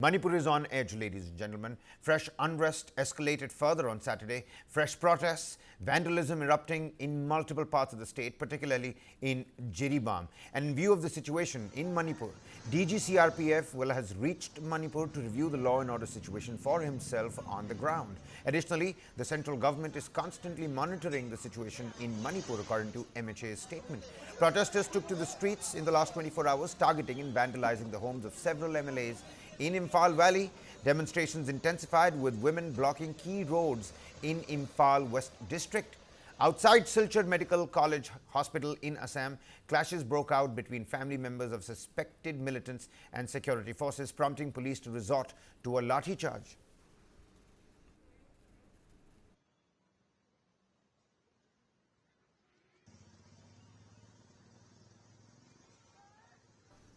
Manipur is on edge, ladies and gentlemen. Fresh unrest escalated further on Saturday. Fresh protests, vandalism erupting in multiple parts of the state, particularly in Jiribam. And in view of the situation in Manipur, DG-CRPF has reached Manipur to review the law and order situation for himself on the ground. Additionally, the central government is constantly monitoring the situation in Manipur, according to MHA's statement. Protesters took to the streets in the last 24 hours, targeting and vandalizing the homes of several MLAs in Imphal Valley. Demonstrations intensified with women blocking key roads in Imphal West District. Outside Silchar Medical College Hospital in Assam, clashes broke out between family members of suspected militants and security forces, prompting police to resort to a lathi charge.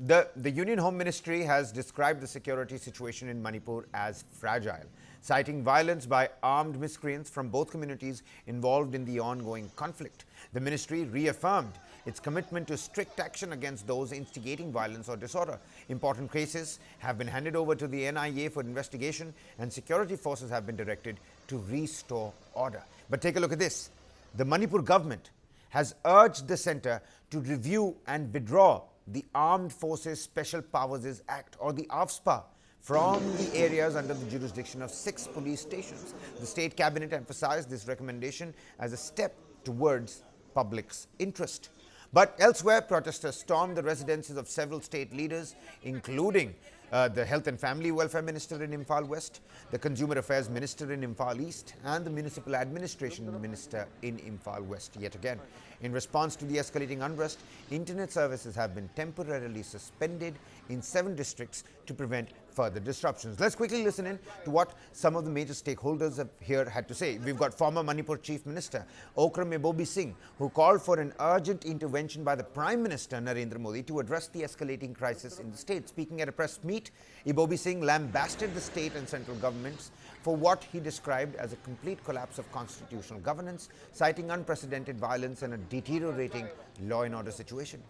The Union Home Ministry has described the security situation in Manipur as fragile, citing violence by armed miscreants from both communities involved in the ongoing conflict. The ministry reaffirmed its commitment to strict action against those instigating violence or disorder. Important cases have been handed over to the NIA for investigation, and security forces have been directed to restore order. But take a look at this. The Manipur government has urged the centre to review and withdraw the Armed Forces Special Powers Act, or the AFSPA, from the areas under the jurisdiction of 6 police stations. The state cabinet emphasized this recommendation as a step towards public's interest. But elsewhere, protesters stormed the residences of several state leaders, including the Health and Family Welfare Minister in Imphal West, the Consumer Affairs Minister in Imphal East, and the Municipal Administration Minister in Imphal West yet again. In response to the escalating unrest, internet services have been temporarily suspended in 7 districts to prevent further disruptions. Let's quickly listen in to what some of the major stakeholders here had to say. We've got former Manipur Chief Minister Okram Ebobi Singh, who called for an urgent intervention by the Prime Minister Narendra Modi to address the escalating crisis in the state. Speaking at a press meet, Ebobi Singh lambasted the state and central governments for what he described as a complete collapse of constitutional governance, citing unprecedented violence and a deteriorating law and order situation.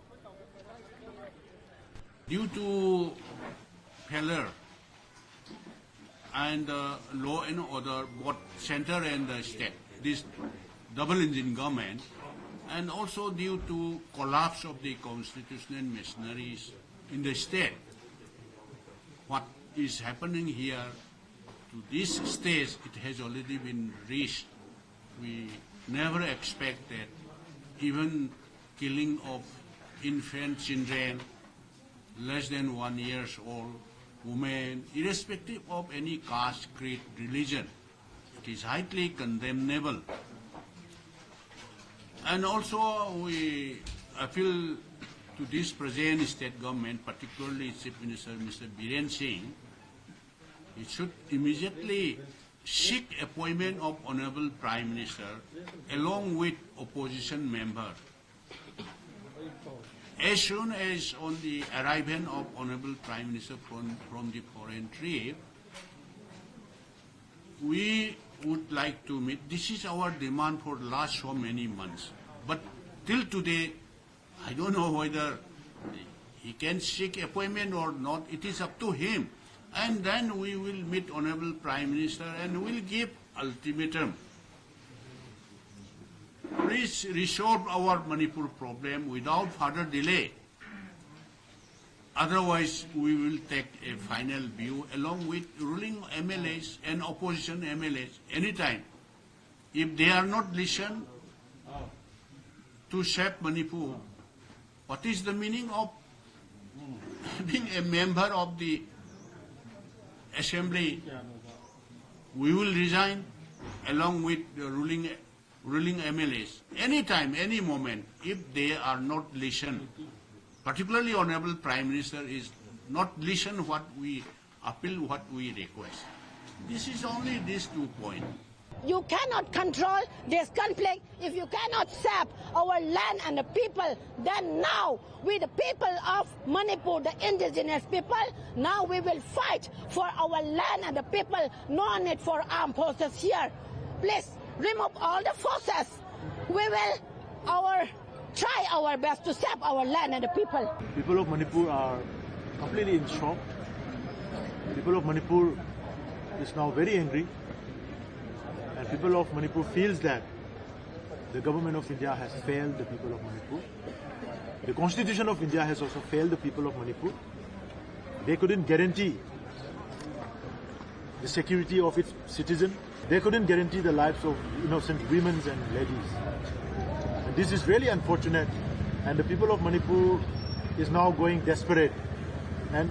Due to failure and law and order, both center and the state, this double engine government, and also due to collapse of the constitutional machineries in the state, what is happening here to this stage, it has already been reached. We never expected even killing of infant children, less than 1 year old, women, irrespective of any caste, creed, religion. It is highly condemnable. And also we appeal to this present state government, particularly Chief Minister Mr. Biren Singh, he should immediately seek appointment of Honorable Prime Minister along with opposition member. As soon as on the arrival of Honorable Prime Minister from the foreign trip, we would like to meet. This is our demand for the last so many months. But till today, I don't know whether he can seek appointment or not. It is up to him. And then we will meet Honorable Prime Minister and will give ultimatum. Please resolve our Manipur problem without further delay. Otherwise, we will take a final view along with ruling MLAs and opposition MLAs anytime. If they are not listened to shape Manipur, what is the meaning of being a member of the assembly? We will resign along with the ruling MLAs anytime, any moment, if they are not listened. Particularly Honorable Prime Minister is not listen what we appeal, what we request. This is only these 2 points. You cannot control this conflict if you cannot save our land and the people. Then now, we the people of Manipur, the indigenous people, now we will fight for our land and the people. No need for armed forces here. Please remove all the forces. We will try our best to save our land and the people. People of Manipur are completely in shock. People of Manipur is now very angry, and people of Manipur feels that the government of India has failed the people of Manipur. The Constitution of India has also failed the people of Manipur. They couldn't guarantee the security of its citizens. They couldn't guarantee the lives of innocent women and ladies. And this is really unfortunate, and the people of Manipur is now going desperate. And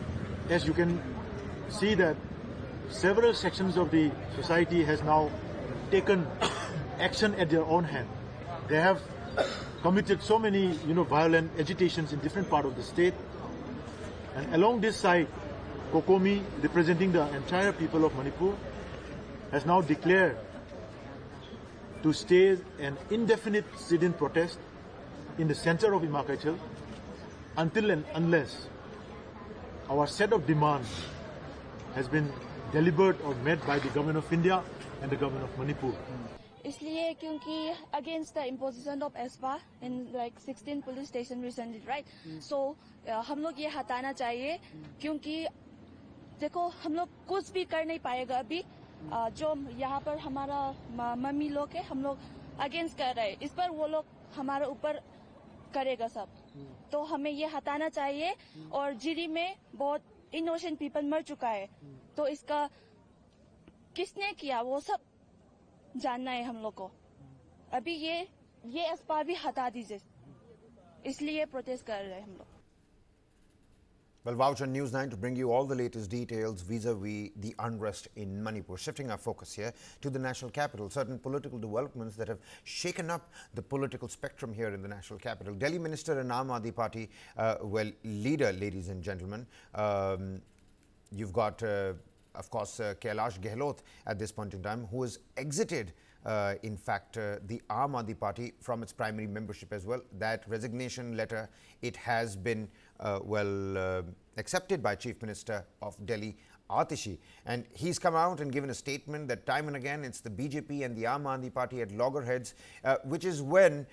as you can see that several sections of the society has now taken action at their own hand. They have committed so many violent agitations in different parts of the state. And along this side, Kokomi, representing the entire people of Manipur, has now declared to stage an indefinite sit-in protest in the center of Imakachal until and unless our set of demands has been delivered or met by the government of India and the government of Manipur. इसलिए क्योंकि against the imposition of ESPA in like 16 police station recently, right? So हम लोग ये हटाना चाहिए क्योंकि देखो हम लोग कुछ भी कर नहीं पाएगा अभी जो यहाँ पर हमारा मम्मी लोग है हम लोग अगेंस्ट कर रहे हैं इस पर वो लोग हमारे ऊपर करेगा सब तो हमें ये हटाना चाहिए और जीरी में बहुत इनोसेंट पीपल मर चुका है तो इसका किसने किया वो सब जानना है हम लोग को अभी ये एस्पा भी हटा दीजिए इसलिए प्रोटेस्ट कर रहे हैं हम लोग Well, vouch on News9 to bring you all the latest details vis-a-vis the unrest in Manipur. Shifting our focus here to the national capital, certain political developments that have shaken up the political spectrum here in the national capital. Delhi Minister and Aam Aadmi Party, leader, ladies and gentlemen, you've got, of course, Kailash Gahlot at this point in time, who has exited in fact, the Aam Aadmi Party from its primary membership as well. That resignation letter, it has been accepted by Chief Minister of Delhi, Atishi, and he's come out and given a statement that time and again it's the BJP and the Aam Aadmi Party at loggerheads, which is when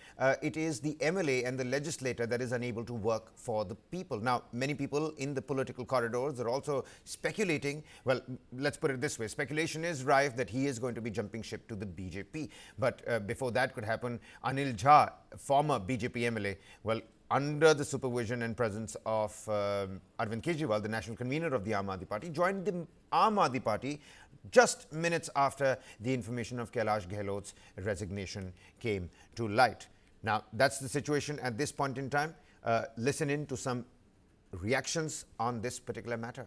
it is the MLA and the legislator that is unable to work for the people. Now, many people in the political corridors are also speculating, well, let's put it this way, speculation is rife that he is going to be jumping ship to the BJP. But before that could happen, Anil Jha, former BJP MLA, well, under the supervision and presence of Arvind Kejriwal, the national convener of the Aam Aadmi Party, joined the Aam Aadmi Party just minutes after the information of Kailash Gahlot's resignation came to light. Now, that's the situation at this point in time. Listen in to some reactions on this particular matter.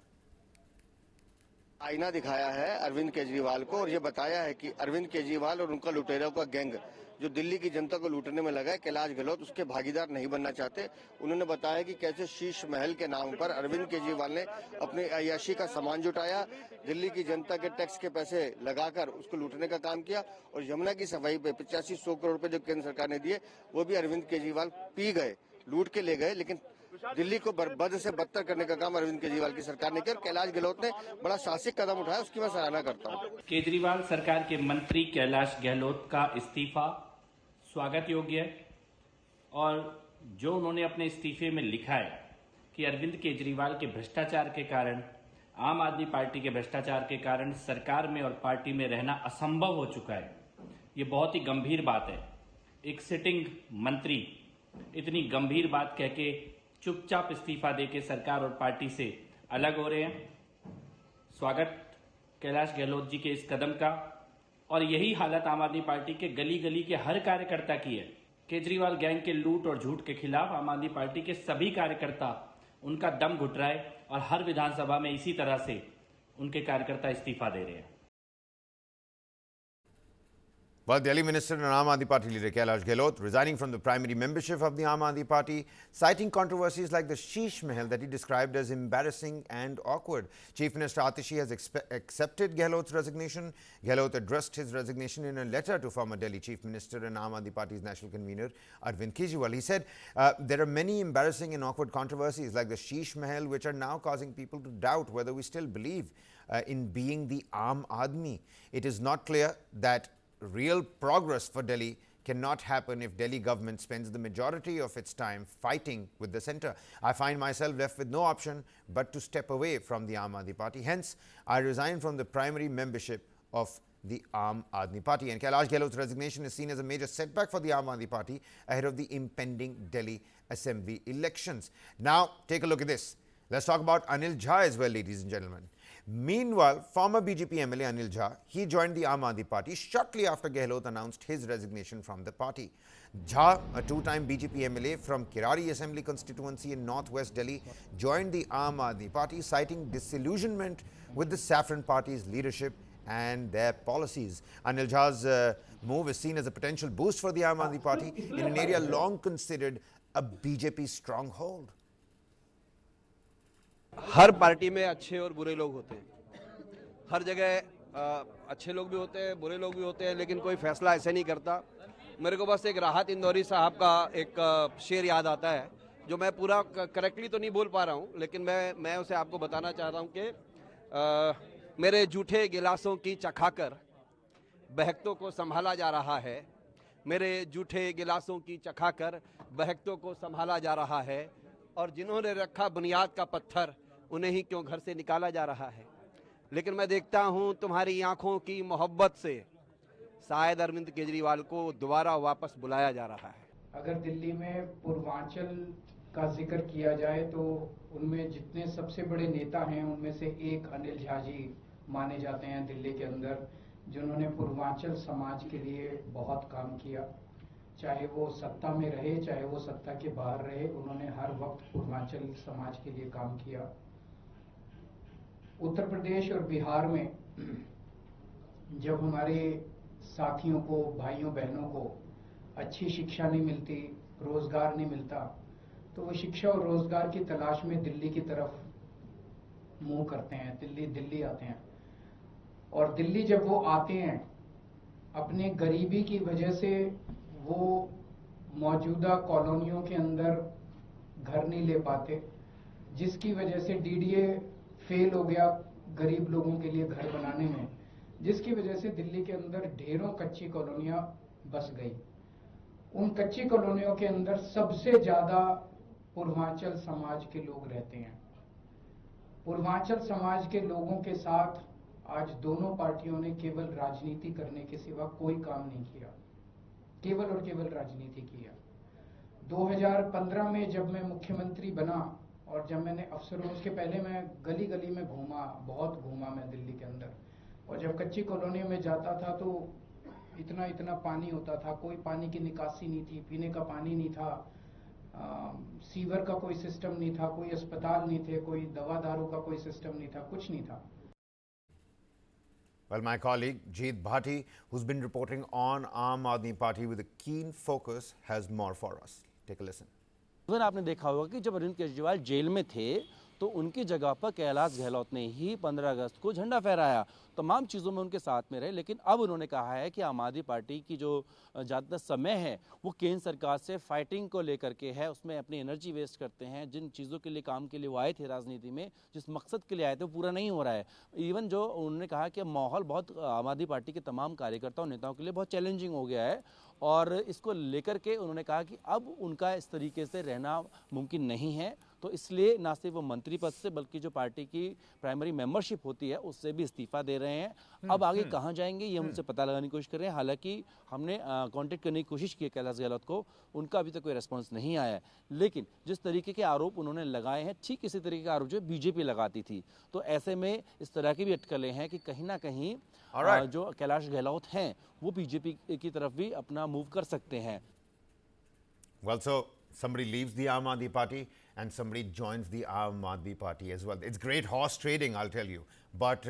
आईना दिखाया है अरविंद केजरीवाल को और ये बताया है कि अरविंद केजरीवाल और उनका लुटेरों का गैंग जो दिल्ली की जनता को लूटने में लगा है कैलाश गहलोत उसके भागीदार नहीं बनना चाहते। उन्होंने बताया कि कैसे शीश महल के नाम पर अरविंद केजरीवाल ने अपनी अय्याशी का सामान जुटाया, दिल्ली की जनता के टैक्स के पैसे लगाकर उसको लूटने का काम किया और यमुना की सफाई पे 8500 करोड़ रुपए जो केंद्र सरकार ने दिए वो भी अरविंद केजरीवाल पी गए, लूट के ले गए, लेकिन दिल्ली को बद से बदतर करने का काम अरविंद केजरीवाल की सरकार ने किया और कैलाश गहलोत ने बड़ा साहसिक कदम उठाया, उसकी मैं सराहना करता हूँ। केजरीवाल सरकार के मंत्री कैलाश गहलोत का इस्तीफा स्वागत योग्य है और जो उन्होंने अपने इस्तीफे में लिखा है कि अरविंद केजरीवाल के भ्रष्टाचार के कारण, आम आदमी पार्टी के भ्रष्टाचार के कारण सरकार में और पार्टी में रहना असंभव हो चुका है, ये बहुत ही गंभीर बात है। एक सिटिंग मंत्री इतनी गंभीर बात कह के चुपचाप इस्तीफा देके सरकार और पार्टी से अलग हो रहे हैं। स्वागत कैलाश गहलोत जी के इस कदम का और यही हालत आम आदमी पार्टी के गली गली के हर कार्यकर्ता की है। केजरीवाल गैंग के लूट और झूठ के खिलाफ आम आदमी पार्टी के सभी कार्यकर्ता उनका दम घुट रहा है और हर विधानसभा में इसी तरह से उनके कार्यकर्ता इस्तीफा दे रहे हैं। Well, Delhi Minister and Aam Aadmi Party leader Kailash Gahlot resigning from the primary membership of the Aam Aadmi Party, citing controversies like the Sheesh Mahal that he described as embarrassing and awkward. Chief Minister Atishi has accepted Gahlot's resignation. Gahlot addressed his resignation in a letter to former Delhi Chief Minister and Aam Aadmi Party's national convener Arvind Kejriwal. He said there are many embarrassing and awkward controversies like the Sheesh Mahal which are now causing people to doubt whether we still believe in being the Aam Aadmi. It is not clear that real progress for Delhi cannot happen if Delhi government spends the majority of its time fighting with the centre. I find myself left with no option but to step away from the Aam Aadmi Party. Hence, I resign from the primary membership of the Aam Aadmi Party. And Kailash Gahlot's resignation is seen as a major setback for the Aam Aadmi Party ahead of the impending Delhi Assembly elections. Now, take a look at this. Let's talk about Anil Jha as well, ladies and gentlemen. Meanwhile, former BJP MLA Anil Jha, he joined the Aam Aadmi Party shortly after Gahlot announced his resignation from the party. Jha, a two-time BJP MLA from Kirari Assembly constituency in northwest Delhi, joined the Aam Aadmi Party, citing disillusionment with the Saffron Party's leadership and their policies. Anil Jha's move is seen as a potential boost for the Aam Aadmi Party in an area long considered a BJP stronghold. Her party में अच्छे और बुरे लोग होते हैं, हर जगह अच्छे लोग भी होते हैं, बुरे लोग भी होते हैं, लेकिन कोई फैसला ऐसे नहीं करता। मेरे को बस एक राहत इंदौरी साहब का एक शेर याद आता है, जो मैं पूरा करेक्टली तो नहीं बोल पा रहा हूँ, लेकिन मैं उसे आपको बताना चाहता हूँ कि मेरे जूठे गिलासों की चखाकर बहकतों को संभाला जा रहा है, मेरे जूठे गिलासों की चखाकर बहकतों को संभाला जा रहा है, और जिन्होंने रखा बुनियाद का पत्थर उन्हें ही क्यों घर से निकाला जा रहा है। लेकिन मैं देखता हूं तुम्हारी आंखों की मोहब्बत से शायद अरविंद केजरीवाल को दोबारा वापस बुलाया जा रहा है। अगर दिल्ली में पूर्वांचल का जिक्र किया जाए तो उनमें जितने सबसे बड़े नेता हैं उनमें से एक अनिल झा जी माने जाते हैं दिल्ली के अंदर, जिन्होंने पूर्वांचल समाज के लिए बहुत काम किया। चाहे वो सत्ता में रहे, चाहे वो सत्ता के बाहर रहे, उन्होंने हर वक्त पूर्वांचल समाज के लिए काम किया। उत्तर प्रदेश और बिहार में जब हमारे साथियों को, भाइयों बहनों को अच्छी शिक्षा नहीं मिलती, रोजगार नहीं मिलता, तो वो शिक्षा और रोजगार की तलाश में दिल्ली की तरफ मुंह करते हैं, दिल्ली आते हैं। और दिल्ली जब वो आते हैं, अपने गरीबी की वजह से वो मौजूदा कॉलोनियों के अंदर घर नहीं ले पाते, जिसकी वजह से डीडीए फेल हो गया गरीब लोगों के लिए घर बनाने में, जिसकी वजह से दिल्ली के अंदर ढेरों कच्ची कॉलोनियां बस गई। उन कच्ची कॉलोनियों के अंदर सबसे ज्यादा पूर्वांचल समाज के लोग रहते हैं। पूर्वांचल समाज के लोगों के साथ आज दोनों पार्टियों ने केवल राजनीति करने के सिवा कोई काम नहीं किया, केवल और केवल राजनीति किया। 2015 में जब मैं मुख्यमंत्री बना और जब मैंने अफसरों, उसके पहले मैं गली गली में घूमा, बहुत घूमा मैं दिल्ली के अंदर, और जब कच्ची कॉलोनी में जाता था तो इतना पानी होता था, कोई पानी की निकासी नहीं थी, पीने का पानी नहीं था, सीवर का कोई सिस्टम नहीं था, कोई अस्पताल नहीं थे, कोई दवा दारू का कोई सिस्टम नहीं था, कुछ नहीं था। Well, my colleague Jeet Bhati, who's been reporting on Aam Aadmi Party with a keen focus, has more for us. Take a listen. आपने देखा होगा कि जब अरविंद केजरीवाल जेल में थे तो उनकी जगह पर कैलाश गहलोत ने ही 15 अगस्त को झंडा फहराया, तमाम चीज़ों में उनके साथ में रहे। लेकिन अब उन्होंने कहा है कि आम आदमी पार्टी की जो ज़्यादातर समय है वो केंद्र सरकार से फाइटिंग को लेकर के है, उसमें अपनी एनर्जी वेस्ट करते हैं। जिन चीज़ों के लिए काम के लिए वो आए थे राजनीति में, जिस मकसद के लिए आए थे, वो पूरा नहीं हो रहा है। इवन जो उन्होंने कहा कि माहौल बहुत आम आदमी पार्टी के तमाम कार्यकर्ताओं नेताओं के लिए बहुत चैलेंजिंग हो गया है, और इसको लेकर के उन्होंने कहा कि अब उनका इस तरीके से रहना मुमकिन नहीं है। तो इसलिए ना सिर्फ वो मंत्री पद से बल्कि जो पार्टी की प्राइमरी मेंबरशिप होती है उससे भी इस्तीफा दे रहे हैं। अब आगे कहाँ जाएंगे ये हम उनसे पता लगाने की कोशिश कर रहे हैं। हालांकि हमने कांटेक्ट करने की कोशिश की है कैलाश गहलोत को, उनका अभी तक कोई रिस्पांस नहीं आया है। लेकिन जिस तरीके के आरोप उन्होंने लगाए हैं, ठीक इसी तरीके के आरोप जो बीजेपी लगाती थी, तो ऐसे में इस तरह की भी अटकलें हैं कि कहीं ना कहीं जो कैलाश गहलोत हैं वो बीजेपी की तरफ भी अपना मूव कर सकते हैं। Well, so somebody leaves the Aam Aadmi Party and somebody joins the Aam Aadmi Party as well. It's great horse trading, I'll tell you. But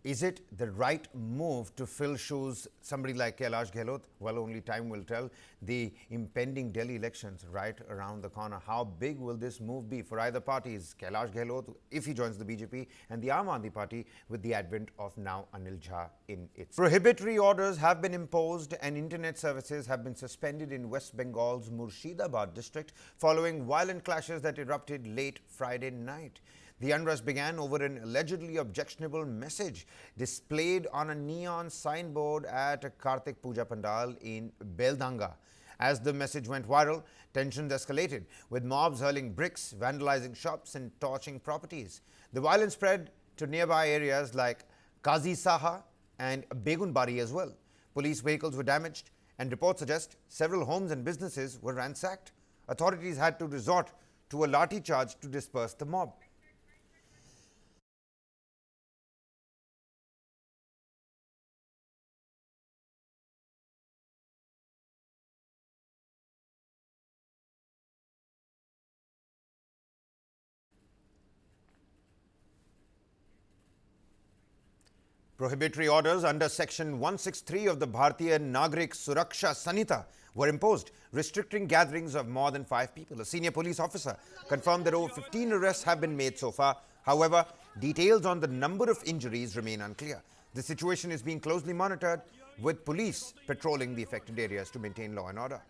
is it the right move to fill shoes somebody like Kailash Gahlot? Well, only time will tell. The impending Delhi elections right around the corner. How big will this move be for either parties? Kailash Gahlot, if he joins the BJP, and the Aam Aadmi Party with the advent of now Anil Jha in its. Prohibitory orders have been imposed and internet services have been suspended in West Bengal's Murshidabad district following violent clashes that erupted late Friday night. The unrest began over an allegedly objectionable message displayed on a neon signboard at a Kartik Puja Pandal in Beldanga. As the message went viral, tensions escalated, with mobs hurling bricks, vandalizing shops and torching properties. The violence spread to nearby areas like Kazi Saha and Begunbari as well. Police vehicles were damaged, and reports suggest several homes and businesses were ransacked. Authorities had to resort to a lathi charge to disperse the mob. Prohibitory orders under Section 163 of the Bharatiya Nagrik Suraksha Sanhita were imposed, restricting gatherings of more than 5 people. A senior police officer confirmed that over 15 arrests have been made so far. However, details on the number of injuries remain unclear. The situation is being closely monitored, with police patrolling the affected areas to maintain law and order.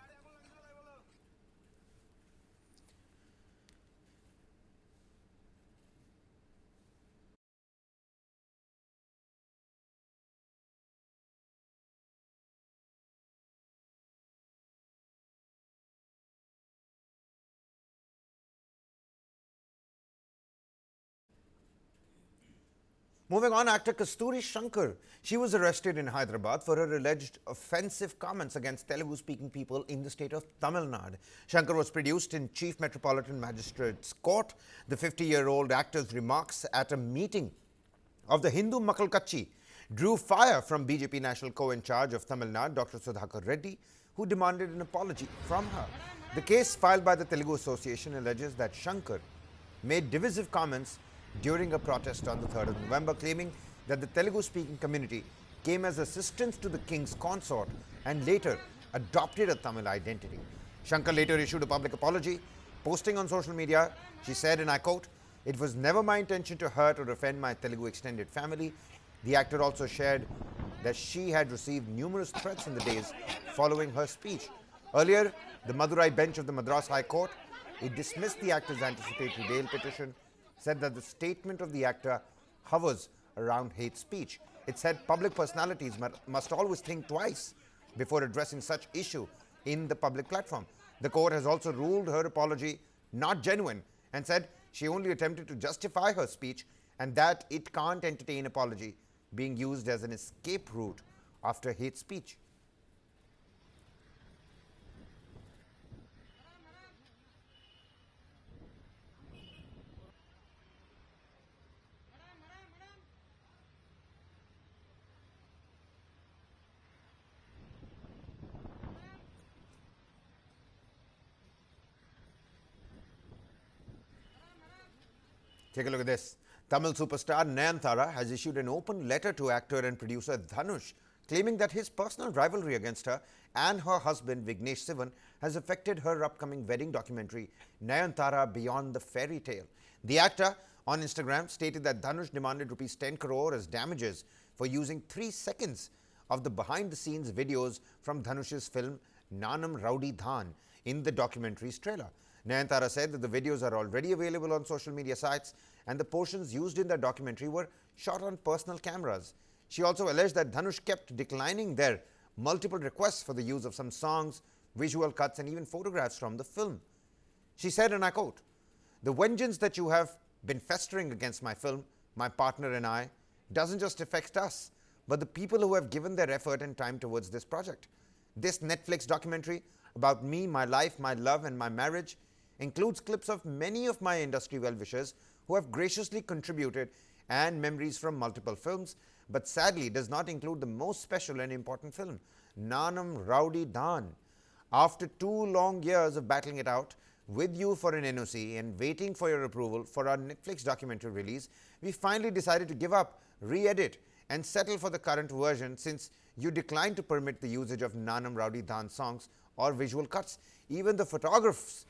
Moving on, actor Kasturi Shankar. She was arrested in Hyderabad for her alleged offensive comments against Telugu-speaking people in the state of Tamil Nadu. Shankar was produced in Chief Metropolitan Magistrate's Court. The 50-year-old actor's remarks at a meeting of the Hindu Makalkachi drew fire from BJP National Co-in-charge of Tamil Nadu, Dr. Sudhakar Reddy, who demanded an apology from her. The case filed by the Telugu Association alleges that Shankar made divisive comments during a protest on the 3rd of November, claiming that the Telugu-speaking community came as assistants to the king's consort and later adopted a Tamil identity. Shankar later issued a public apology. Posting on social media, she said, and I quote, "It was never my intention to hurt or offend my Telugu extended family." The actor also shared that she had received numerous threats in the days following her speech. Earlier, the Madurai bench of the Madras High Court, it dismissed the actor's anticipatory bail petition, said that the statement of the actor hovers around hate speech. It said public personalities must always think twice before addressing such issue in the public platform. The court has also ruled her apology not genuine and said she only attempted to justify her speech and that it can't entertain apology being used as an escape route after hate speech. Take a look at this. Tamil superstar Nayanthara has issued an open letter to actor and producer Dhanush, claiming that his personal rivalry against her and her husband Vignesh Sivan has affected her upcoming wedding documentary, Nayanthara Beyond the Fairy Tale. The actor on Instagram stated that Dhanush demanded rupees 10 crore as damages for using 3 seconds of the behind-the-scenes videos from Dhanush's film Nanam Rowdy Dhan in the documentary's trailer. Nayanthara said that the videos are already available on social media sites and the portions used in the documentary were shot on personal cameras. She also alleged that Dhanush kept declining their multiple requests for the use of some songs, visual cuts and even photographs from the film. She said, and I quote, "The vengeance that you have been festering against my film, my partner and I, doesn't just affect us, but the people who have given their effort and time towards this project. This Netflix documentary about me, my life, my love and my marriage includes clips of many of my industry well-wishers who have graciously contributed and memories from multiple films, but sadly does not include the most special and important film, Nanam Rowdy Dhan. After 2 long years of battling it out with you for an NOC and waiting for your approval for our Netflix documentary release, we finally decided to give up, re-edit and settle for the current version since you declined to permit the usage of Nanam Rowdy Dhan songs or visual cuts. Even the photographers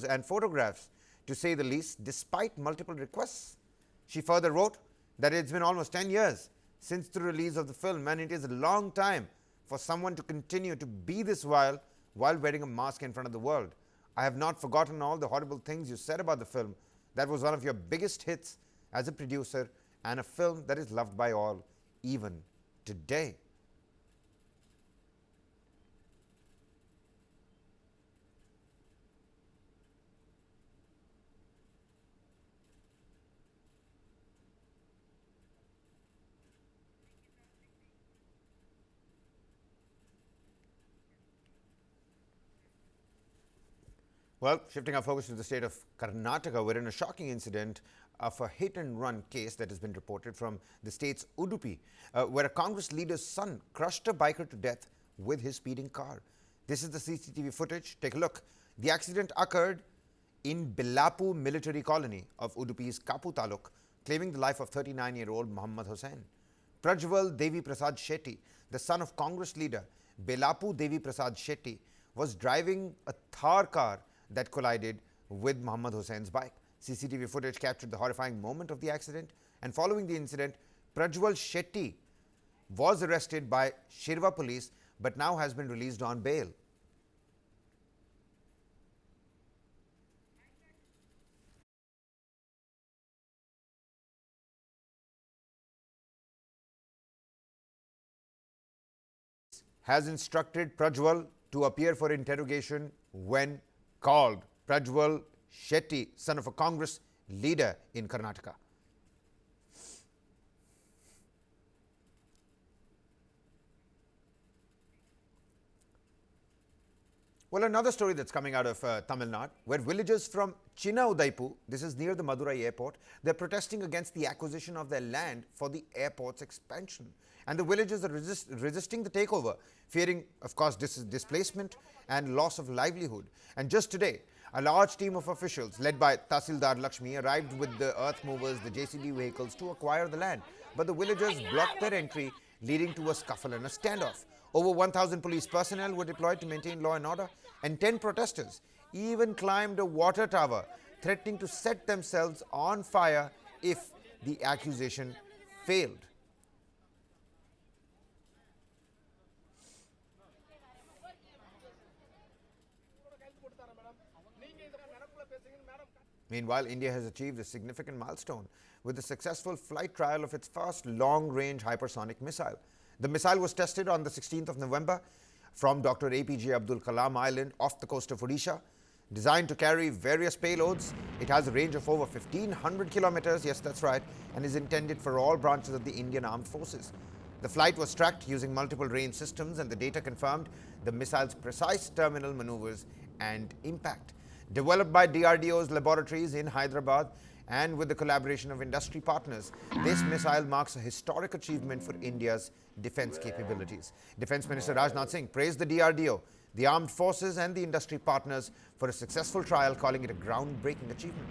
and photographs, to say the least, despite multiple requests." She further wrote that it's been almost 10 years since the release of the film and it is a long time for someone to continue to be this vile while wearing a mask in front of the world. I have not forgotten all the horrible things you said about the film. That was one of your biggest hits as a producer and a film that is loved by all, even today. Well, shifting our focus to the state of Karnataka, wherein a shocking incident of a hit-and-run case that has been reported from the state's Udupi, where a Congress leader's son crushed a biker to death with his speeding car. This is the CCTV footage. Take a look. The accident occurred in Belapu military colony of Udupi's Kapu Taluk, claiming the life of 39-year-old Muhammad Hussain. Prajwal Devi Prasad Shetty, the son of Congress leader Belapu Devi Prasad Shetty, was driving a Thar car that collided with Muhammad Hussain's bike. CCTV footage captured the horrifying moment of the accident, and following the incident, Prajwal Shetty was arrested by Shirva police but now has been released on bail. Has instructed Prajwal to appear for interrogation when called. Prajwal Shetty, son of a Congress leader in Karnataka. Well, another story that's coming out of Tamil Nadu, where villagers from Chinna Udaipur, this is near the Madurai airport, they're protesting against the acquisition of their land for the airport's expansion. And the villagers are resisting the takeover, fearing, of course, displacement and loss of livelihood. And just today, a large team of officials led by Tahsildar Lakshmi arrived with the earth movers, the JCB vehicles to acquire the land. But the villagers blocked their entry, leading to a scuffle and a standoff. Over 1,000 police personnel were deployed to maintain law and order, and 10 protesters even climbed a water tower, threatening to set themselves on fire if the accusation failed. Meanwhile, India has achieved a significant milestone with the successful flight trial of its first long-range hypersonic missile. The missile was tested on the 16th of November from Dr. APJ Abdul Kalam Island off the coast of Odisha. Designed to carry various payloads, it has a range of over 1,500 kilometers, yes, that's right, and is intended for all branches of the Indian Armed Forces. The flight was tracked using multiple range systems, and the data confirmed the missile's precise terminal maneuvers and impact. Developed by DRDO's laboratories in Hyderabad and with the collaboration of industry partners, this missile marks a historic achievement for India's defense capabilities. Defense Minister Rajnath Singh praised the DRDO, the armed forces and the industry partners for a successful trial, calling it a groundbreaking achievement.